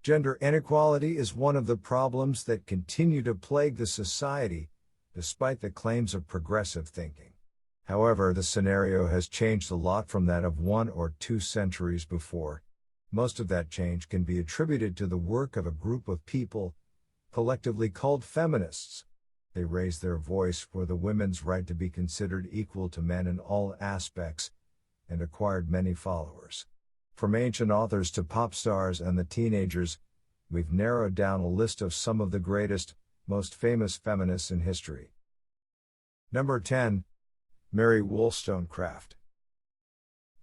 Gender inequality is one of the problems that continue to plague the society, despite the claims of progressive thinking. However, the scenario has changed a lot from that of 1 or 2 centuries before. Most of that change can be attributed to the work of a group of people, collectively called feminists. They raised their voice for the women's right to be considered equal to men in all aspects, and acquired many followers. From ancient authors to pop stars and the teenagers, we've narrowed down a list of some of the greatest, most famous feminists in history. Number 10. Mary Wollstonecraft.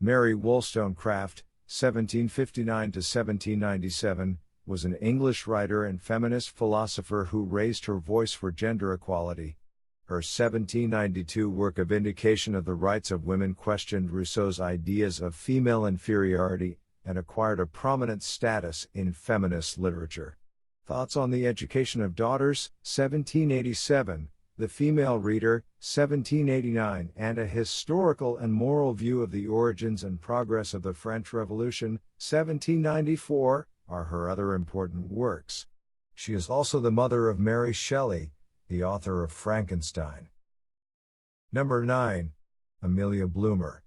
Mary Wollstonecraft, 1759 to 1797, was an English writer and feminist philosopher who raised her voice for gender equality. Her 1792 work A Vindication of the Rights of Women questioned Rousseau's ideas of female inferiority and acquired a prominent status in feminist literature. Thoughts on the Education of Daughters, 1787, The Female Reader, 1789, and A Historical and Moral View of the Origins and Progress of the French Revolution, 1794, are her other important works. She is also the mother of Mary Shelley, the author of Frankenstein. Number 9. Amelia Bloomer.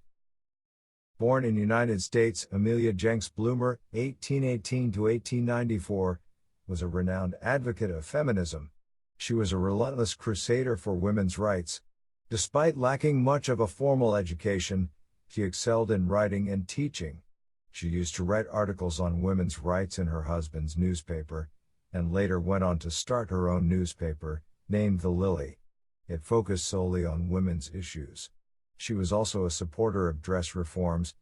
Born in United States, Amelia Jenks Bloomer, 1818 to 1894, was a renowned advocate of feminism. She was a relentless crusader for women's rights. Despite lacking much of a formal education, she excelled in writing and teaching. She used to write articles on women's rights in her husband's newspaper, and later went on to start her own newspaper, named The Lily. It focused solely on women's issues. She was also a supporter of dress reforms,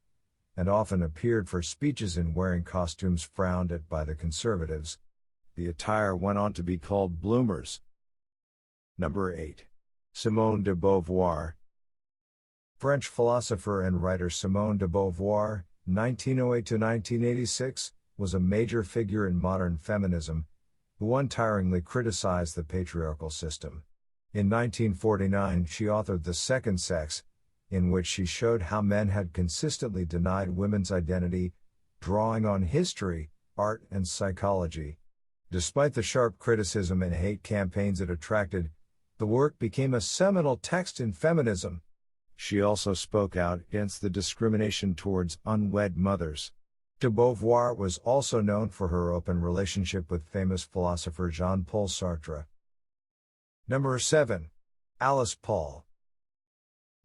and often appeared for speeches in wearing costumes frowned at by the conservatives. The attire went on to be called bloomers. Number 8. Simone de Beauvoir. French philosopher and writer Simone de Beauvoir, 1908 to 1986, was a major figure in modern feminism, who untiringly criticized the patriarchal system. In 1949, she authored The Second Sex, in which she showed how men had consistently denied women's identity, drawing on history, art, and psychology. Despite the sharp criticism and hate campaigns it attracted, the work became a seminal text in feminism. She also spoke out against the discrimination towards unwed mothers. De Beauvoir was also known for her open relationship with famous philosopher Jean-Paul Sartre. Number 7. Alice Paul.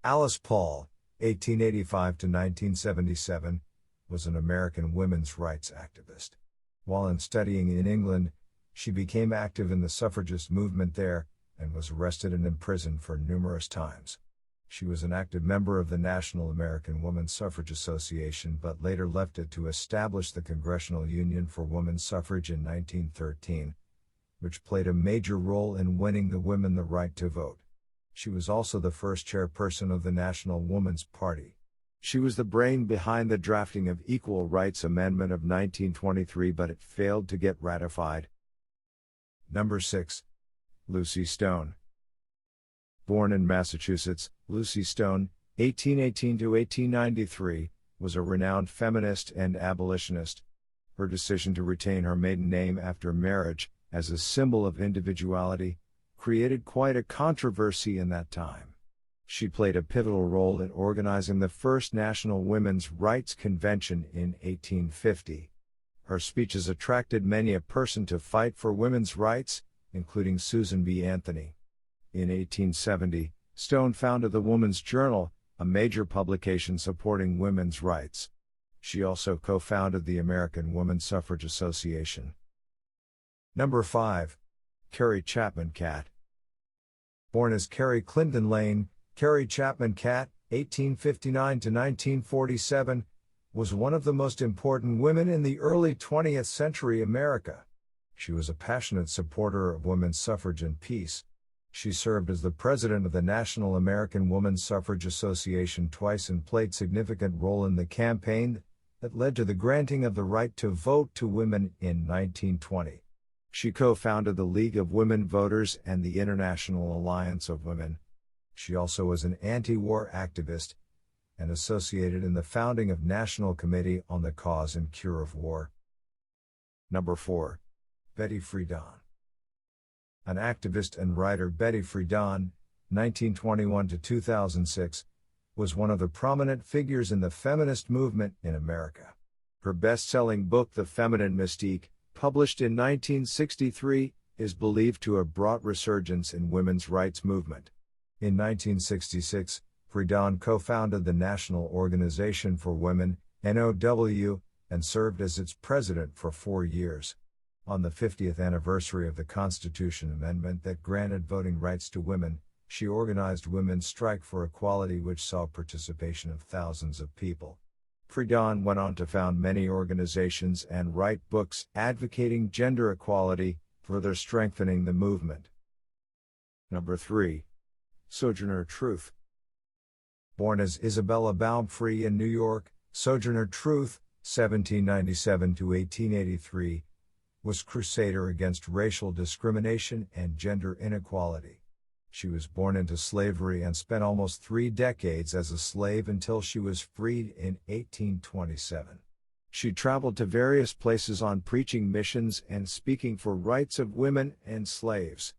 Alice Paul, 1885 to 1977, was an American women's rights activist. While studying in England, she became active in the suffragist movement there, and was arrested and imprisoned for numerous times. She was an active member of the National American Woman Suffrage Association but later left it to establish the Congressional Union for Women's Suffrage in 1913, which played a major role in winning the women the right to vote. She was also the first chairperson of the National Woman's Party. She was the brain behind the drafting of Equal Rights Amendment of 1923, but it failed to get ratified. Number 6. Lucy Stone. Born in Massachusetts, Lucy Stone, 1818 to 1893, was a renowned feminist and abolitionist. Her decision to retain her maiden name after marriage, as a symbol of individuality, created quite a controversy in that time. She played a pivotal role in organizing the first National Women's Rights Convention in 1850. Her speeches attracted many a person to fight for women's rights, including Susan B. Anthony. In 1870, Stone founded the Woman's Journal, a major publication supporting women's rights. She also co-founded the American Woman Suffrage Association. Number 5. Carrie Chapman Catt. Born as Carrie Clinton Lane, Carrie Chapman Catt, 1859 to 1947, was one of the most important women in the early 20th century America. She was a passionate supporter of women's suffrage and peace. She served as the president of the National American Woman Suffrage Association twice and played a significant role in the campaign that led to the granting of the right to vote to women in 1920. She co-founded the League of Women Voters and the International Alliance of Women. She also was an anti-war activist and associated in the founding of National Committee on the Cause and Cure of War. Number 4. Betty Friedan. An activist and writer, Betty Friedan, 1921 to 2006, was one of the prominent figures in the feminist movement in America. Her best-selling book, The Feminine Mystique, published in 1963, is believed to have brought resurgence in women's rights movement. In 1966, Friedan co-founded the National Organization for Women, NOW, and served as its president for 4 years. On the 50th anniversary of the Constitution Amendment that granted voting rights to women, she organized Women's Strike for Equality, which saw participation of thousands of people. Friedan went on to found many organizations and write books advocating gender equality, further strengthening the movement. Number 3. Sojourner Truth. Born as Isabella Baumfree in New York, Sojourner Truth, 1797 to 1883, was crusader against racial discrimination and gender inequality. She was born into slavery and spent almost 3 decades as a slave until she was freed in 1827. She traveled to various places on preaching missions and speaking for rights of women and slaves.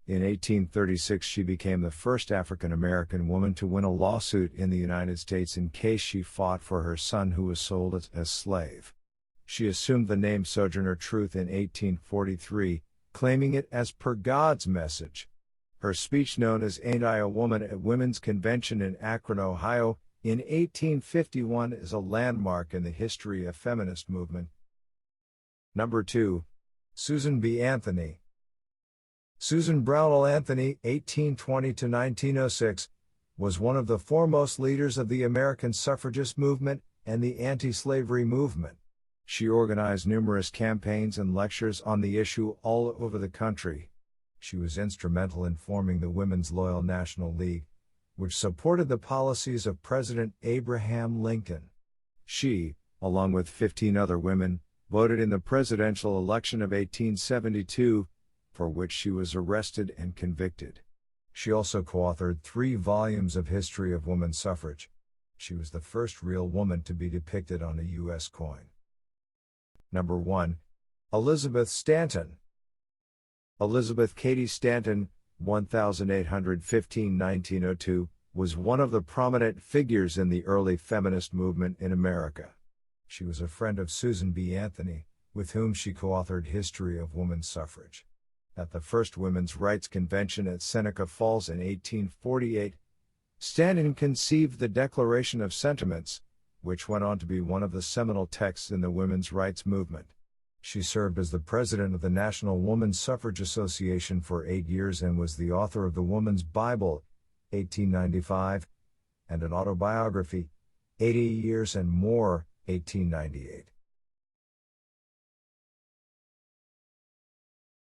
In 1836 she became the first African American woman to win a lawsuit in the United States in case she fought for her son who was sold as a slave. She assumed the name Sojourner Truth in 1843, claiming it as per God's message. Her speech, known as Ain't I a Woman at Women's Convention in Akron, Ohio, in 1851, is a landmark in the history of feminist movement. Number 2. Susan B. Anthony. Susan Brownell Anthony, 1820 to 1906, was one of the foremost leaders of the American suffragist movement and the anti-slavery movement. She organized numerous campaigns and lectures on the issue all over the country. She was instrumental in forming the Women's Loyal National League, which supported the policies of President Abraham Lincoln. She, along with 15 other women, voted in the presidential election of 1872, for which she was arrested and convicted. She also co-authored 3 volumes of History of Woman Suffrage. She was the first real woman to be depicted on a U.S. coin. Number 1. Elizabeth Stanton. Elizabeth Cady Stanton, 1815–1902, was one of the prominent figures in the early feminist movement in America. She was a friend of Susan B. Anthony, with whom she co-authored History of Woman Suffrage. At the first Women's Rights Convention at Seneca Falls in 1848, Stanton conceived the Declaration of Sentiments, which went on to be one of the seminal texts in the women's rights movement. She served as the president of the National Woman Suffrage Association for 8 years and was the author of the Woman's Bible, 1895, and an autobiography, 80 Years and More, 1898.